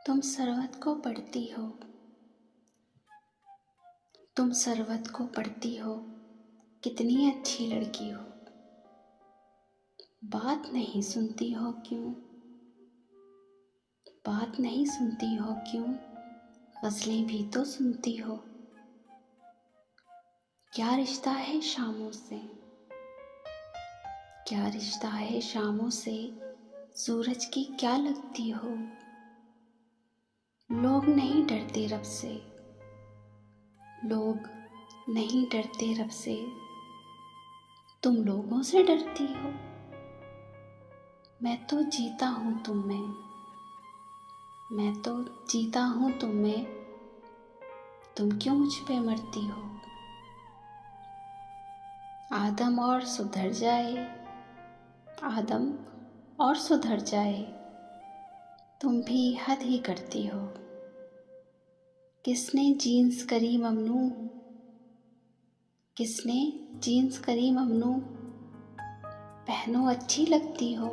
तुम सरवत को पढ़ती हो, तुम सरवत को पढ़ती हो, कितनी अच्छी लड़की हो। बात नहीं सुनती हो क्यों, बात नहीं सुनती हो क्यों, गज़लें भी तो सुनती हो। क्या रिश्ता है शामों से, क्या रिश्ता है शामों से, सूरज की क्या लगती हो। लोग नहीं डरते रब से, लोग नहीं डरते रब से, तुम लोगों से डरती हो। मैं तो जीता हूँ तुम में, मैं तो जीता हूँ तुम में, तुम क्यों मुझ पे मरती हो। आदम और सुधर जाए, आदम और सुधर जाए, तुम भी हद ही करती हो। किसने जीन्स करी ममनू, किसने जीन्स करी ममनू, पहनो अच्छी लगती हो।